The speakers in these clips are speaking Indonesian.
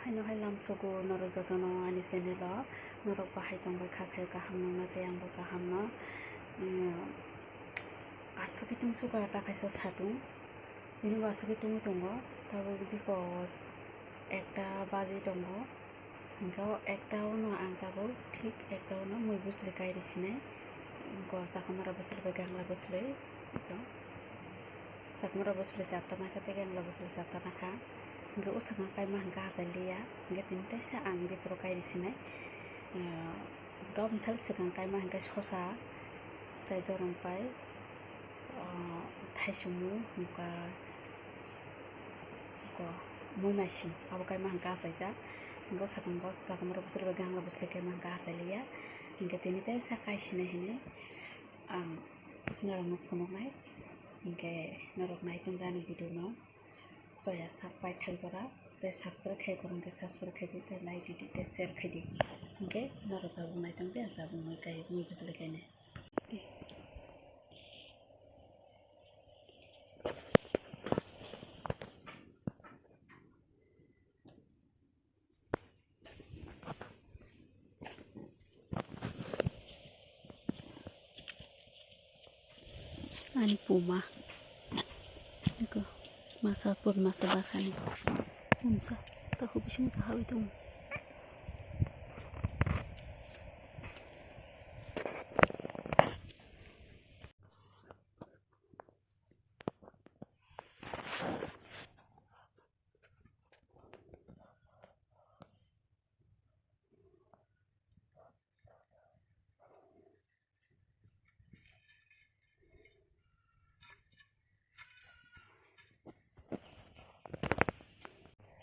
Hainohai lamsogo norok jotono ani channel o norok bahai tongbai khakhayo kaham no natei angbo kaham no asuk tungsu kata kaisa satung tini bo asuk tungi tongo tabo diko ekta baji tongo hingka ekta no ang tabo thik ekta no mui busli kairi sinai ko sakamara busli gangla busli ito sakamara busli sapta naka te gangla busli sapta naka hingga usang kaima hingga hasai liya hingga tini taisa ang di puro kairi sinai gabon sal sikang kaima hingga sosa tai dorong pai thaisumu hingga mui maising abo kaima hingga hasai jak hingga usakang gos sakamara busli gangla busli kaima hingga hasai liya hingga tini taisa kai sinai hinai norok no phunuknai hingke norok naitung dani video no soya sak pai thagjora tei subscribe khai korong ke subscribe khai di tei like di tei share khai di hingke norok tabuk naitung de tabuk mui kai mui busli kainai ani puma iko masa pur masa bakani umsa tahu bising sahawi tung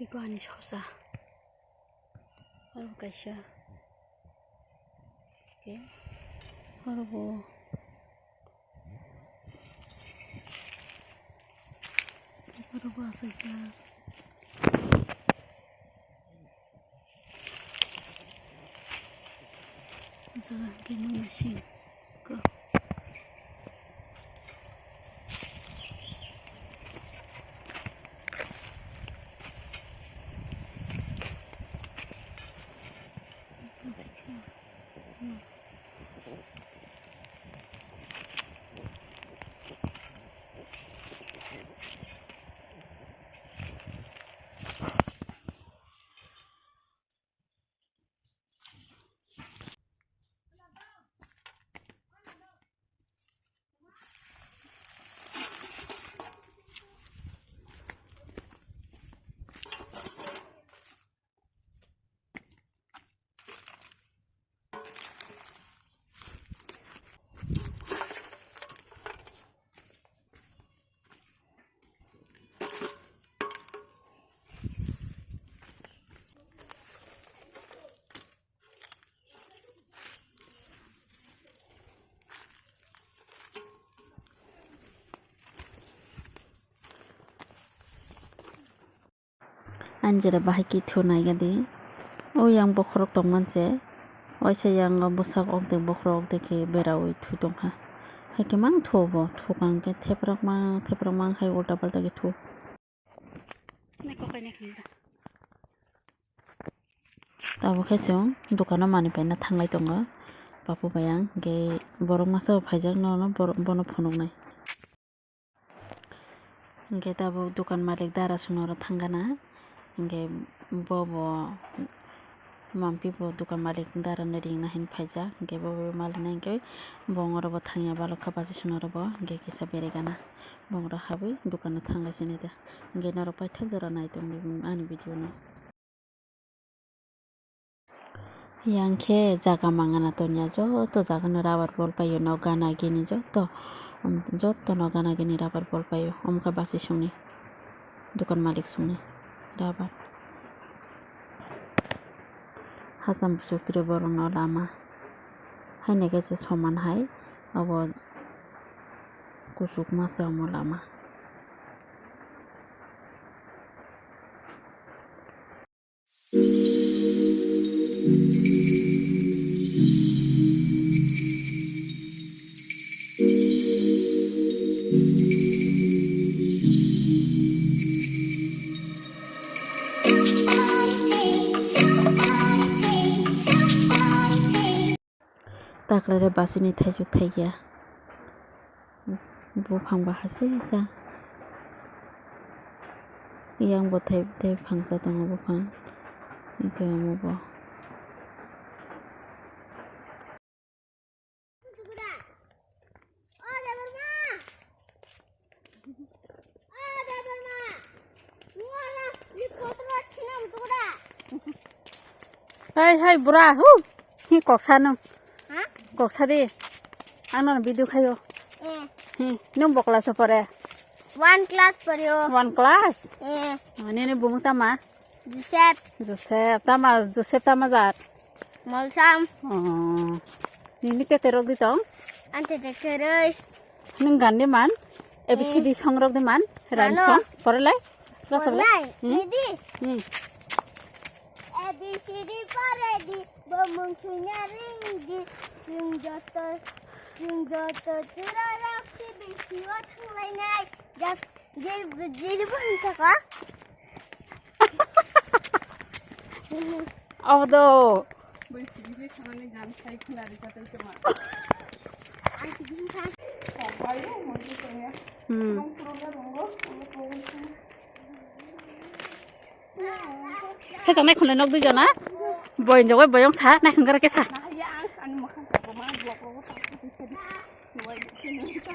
iko ani sosa aro kaisa ke aro bo asai jak jaga ke mui maising ko anjera bahai ki thunai gadi o yang bokhorok tongmanche oisa yang busak okdek bokhorok okdek ke berawi thu tongha haike mang thubo thukang ke theprak mang hai ulta palta ke thu tabo khaisong dukano mani paina thanglai tongo papu bayang ge borok masa phaijak no bono phunuknai hingke tabo dukan malik dara sunoro thangana hingke bobo mampi bo dukan malik dara na ringna hin phaijak hingke bobo malik na hingke bongoro bo thangya balokha baji sunoro bo hingke kisa beregana bongoro habui dukan no thanglai sinai da hingke norok pai thakjora naitung ani video no yangkhe jaga mangana tonya joto jaga no rubber ball payo no gana gini joto no gana gini rubber ball payo omka basi sungni dukan malik sungni rubber hasam busuk tiri borong no lama haine kaisa soman hai abo kusuk masa omo lama Everybody दाख्लैलाय बासुनि थाइजौ थाइगिया बुफांबा हासै जा इयां बथाय फांसा दङ बुफां इखौ मबा Hai bura hu hi koksa nung koksa di anon video khayo nung bokla sa pare 1 class padyo 1 class ne bumung tama Joseph tama jar Molsam ni ke terok di tong ante tekerei nung gande man abcd songrok de man ran song pore lai Didi ABCD paredi bomong ringdi jung joto tirarak si bisiwa thanglai jak jir banta ka Avdo Bisibi khamane gan sai khilari katai tama anti bintang bayo monji tanya rong purona rongo he jang nai khonle nok du jona boin jogai boyong sa nai khangara ke sa nah ya an makan ko ma blok ro ta